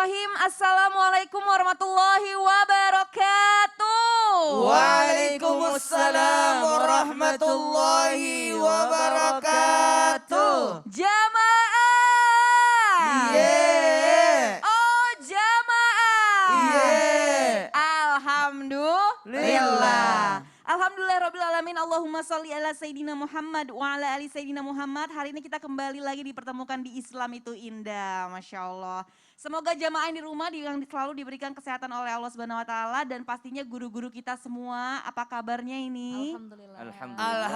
Bismillahirrahmanirrahim. Assalamualaikum warahmatullahi wabarakatuh. Waalaikumsalam warahmatullahi wabarakatuh. Jamaah. Iya. Oh jamaah. Iya. Alhamdulillah. Alhamdulillahirrabbilalamin. Allahumma sholli ala Sayyidina Muhammad wa ala ali Sayyidina Muhammad. Hari ini kita kembali lagi dipertemukan di Islam itu indah. Masya Allah. Semoga jamaah yang di rumah yang selalu diberikan kesehatan oleh Allah Subhanahu wa taala dan pastinya guru-guru kita semua. Apa kabarnya ini? Alhamdulillah.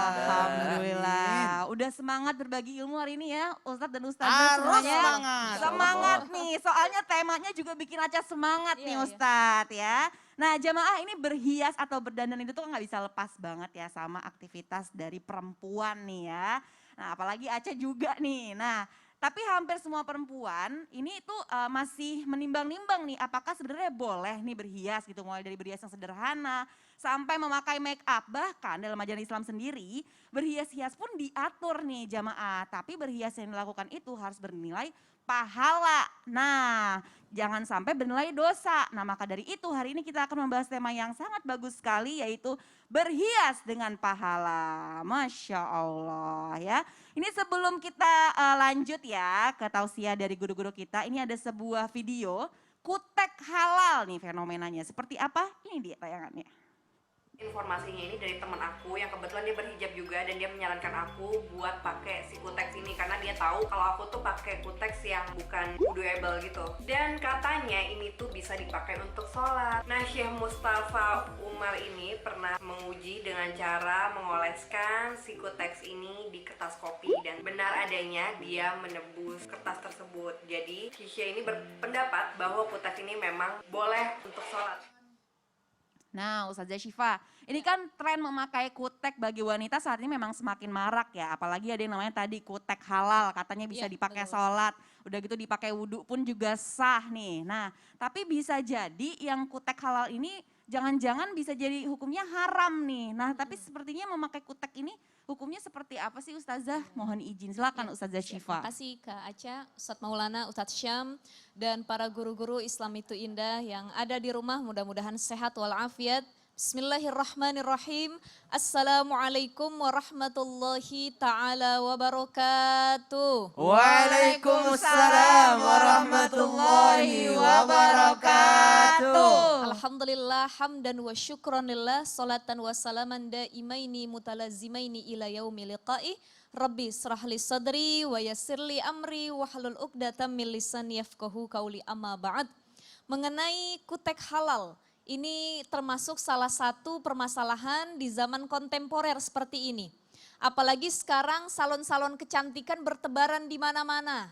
Alhamdulillah. Udah semangat berbagi ilmu hari ini ya Ustadz dan Ustazah Harus semuanya. semangat. Semangat nih. Soalnya temanya juga bikin Aca semangat nih Ustadz ya. Nah jamaah ini berhias atau berdandan itu tuh nggak bisa lepas banget ya sama aktivitas dari perempuan nih ya. Nah apalagi Aca juga nih. Nah tapi hampir semua perempuan ini tuh masih menimbang-nimbang nih apakah sebenarnya boleh nih berhias gitu. Mulai dari berhias yang sederhana sampai memakai make up. Bahkan dalam ajaran Islam sendiri berhias-hias pun diatur nih jamaah. Tapi berhias yang dilakukan itu harus bernilai pahala. Nah, jangan sampai bernilai dosa. Nah, maka dari itu hari ini kita akan membahas tema yang sangat bagus sekali yaitu berhias dengan pahala. Masya Allah ya. Ini sebelum kita lanjut ya ke tausiah dari guru-guru kita, ini ada sebuah video kutek halal nih fenomenanya. Seperti apa? Ini dia tayangannya. Informasinya ini dari teman aku yang kebetulan dia berhijab juga dan dia menyarankan aku buat pakai si kutex ini karena dia tahu kalau aku tuh pakai kutex yang bukan wuduable gitu. Dan katanya ini tuh bisa dipakai untuk sholat. Nah, Syekh Mustafa Umar ini pernah menguji dengan cara mengoleskan si kutex ini di kertas kopi dan benar adanya dia menebus kertas tersebut. Jadi Syekh ini berpendapat bahwa kutex ini memang boleh untuk sholat. Nah Ustazah Syifa, ini kan tren memakai kutek bagi wanita saat ini memang semakin marak ya. Apalagi ada yang namanya tadi kutek halal, katanya bisa dipakai sholat. Udah gitu dipakai wudhu pun juga sah nih. Nah tapi bisa jadi yang kutek halal ini jangan-jangan bisa jadi hukumnya haram nih. Nah tapi sepertinya memakai kutek ini hukumnya seperti apa sih Ustazah? Mohon izin, silakan Ustazah Syifa. Terima kasih Kak Aca, Ustadz Maulana, Ustadz Syam, dan para guru-guru Islam itu indah yang ada di rumah mudah-mudahan sehat walafiat. Bismillahirrahmanirrahim. Assalamualaikum warahmatullahi ta'ala wabarakatuh. Waalaikumsalam warahmatullahi wabarakatuh. Alhamdulillah hamdan wa syukranillah salatan wa salaman daimaini mutalazimaini ila yaumi liqa'i. Rabbi srahli sadri wa yassirli amri wahlul uqdatam min lisani yafqahu qauli amma ba'd. Mengenai kutek halal, ini termasuk salah satu permasalahan di zaman kontemporer seperti ini. Apalagi sekarang salon-salon kecantikan bertebaran di mana-mana.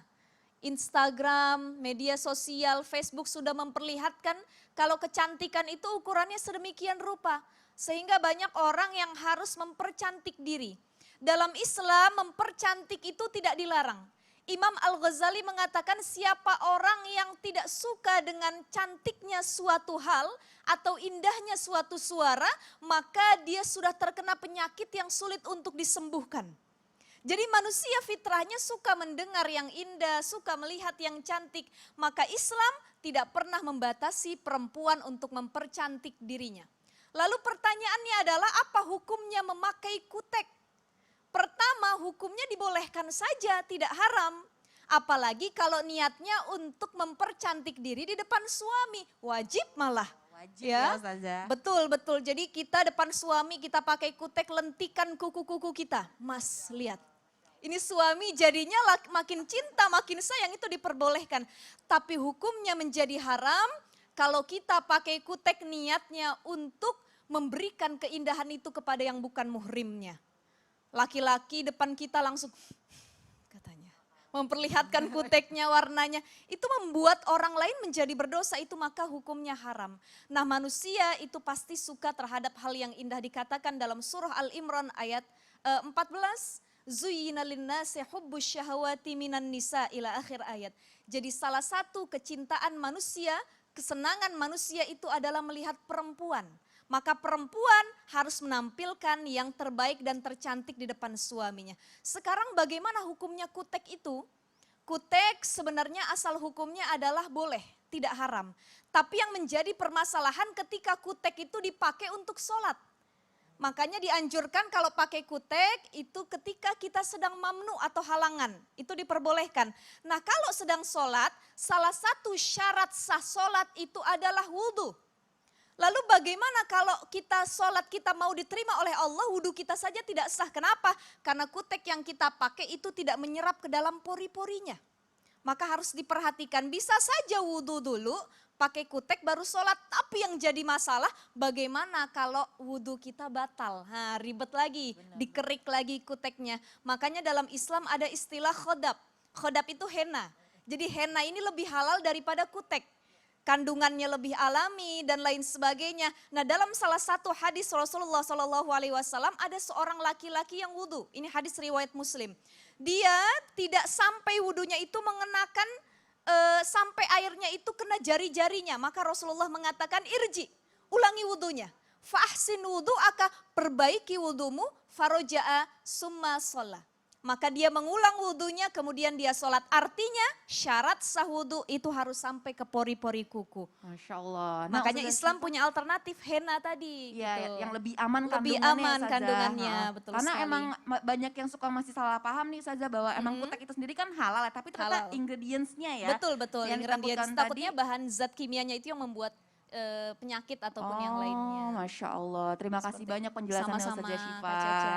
Instagram, media sosial, Facebook sudah memperlihatkan kalau kecantikan itu ukurannya sedemikian rupa. Sehingga banyak orang yang harus mempercantik diri. Dalam Islam mempercantik itu tidak dilarang. Imam Al-Ghazali mengatakan siapa orang yang tidak suka dengan cantiknya suatu hal atau indahnya suatu suara, maka dia sudah terkena penyakit yang sulit untuk disembuhkan. Jadi manusia fitrahnya suka mendengar yang indah, suka melihat yang cantik. Maka Islam tidak pernah membatasi perempuan untuk mempercantik dirinya. Lalu pertanyaannya adalah apa hukumnya memakai kutek? Pertama, hukumnya dibolehkan saja, tidak haram. Apalagi kalau niatnya untuk mempercantik diri di depan suami, wajib malah. Wajib ya Ustazah. Betul. Jadi kita depan suami kita pakai kutek, lentikan kuku-kuku kita. Mas, lihat. Ini suami jadinya makin cinta, makin sayang, itu diperbolehkan. Tapi hukumnya menjadi haram kalau kita pakai kutek niatnya untuk memberikan keindahan itu kepada yang bukan muhrimnya. Laki-laki depan kita langsung katanya memperlihatkan kuteknya, warnanya. Itu membuat orang lain menjadi berdosa, itu maka hukumnya haram. Nah manusia itu pasti suka terhadap hal yang indah, dikatakan dalam surah Al-Imran ayat 14. Zuyyina linnasi hubbus syahawati minan nisa ila akhir ayat. Jadi salah satu kecintaan manusia, kesenangan manusia itu adalah melihat perempuan. Maka perempuan harus menampilkan yang terbaik dan tercantik di depan suaminya. Sekarang bagaimana hukumnya kutek itu? kutek sebenarnya asal hukumnya adalah boleh, tidak haram. Tapi yang menjadi permasalahan ketika kutek itu dipakai untuk sholat. Makanya dianjurkan kalau pakai kutek itu ketika kita sedang mamnu atau halangan, itu diperbolehkan. Nah kalau sedang sholat, salah satu syarat sah sholat itu adalah wudhu. Lalu bagaimana kalau kita sholat kita mau diterima oleh Allah, wudhu kita saja tidak sah. Kenapa? Karena kutek yang kita pakai itu tidak menyerap ke dalam pori-porinya. Maka harus diperhatikan, bisa saja wudhu dulu, pakai kutek baru sholat. Tapi yang jadi masalah bagaimana kalau wudhu kita batal. Nah, ribet lagi, dikerik lagi kuteknya. Makanya dalam Islam ada istilah khodab. Khodab itu henna. Jadi henna ini lebih halal daripada kutek. Kandungannya lebih alami dan lain sebagainya. Nah dalam salah satu hadis Rasulullah SAW ada seorang laki-laki yang wudhu. Ini hadis riwayat Muslim. Dia tidak sampai wudhunya itu mengenakan sampai airnya itu kena jari-jarinya. Maka Rasulullah mengatakan irji, ulangi wudhunya. Fahsin wudhu'aka, perbaiki wudhumu, faroja'a summa sholat. Maka dia mengulang wudhunya kemudian dia sholat. Artinya syarat sah wudhu itu harus sampai ke pori-pori kuku. Masya Allah. Makanya Ustazah Islam Syifa, punya alternatif henna tadi. ya, gitu. yang lebih aman Lebih kandungannya. aman Ustazah. kandungannya, betul Karena sekali. emang banyak yang suka masih salah paham nih Ustazah bahwa emang kutek itu sendiri kan halal ya, tapi ternyata Halal. ingredients-nya ya. Betul. Yang Ingredients ditakutkan takutnya tadi. bahan zat kimianya itu yang membuat penyakit ataupun yang lainnya. Masya Allah. Terima kasih Seperti banyak itu. penjelasannya Sama-sama, Ustazah Kak Syifa. Caca.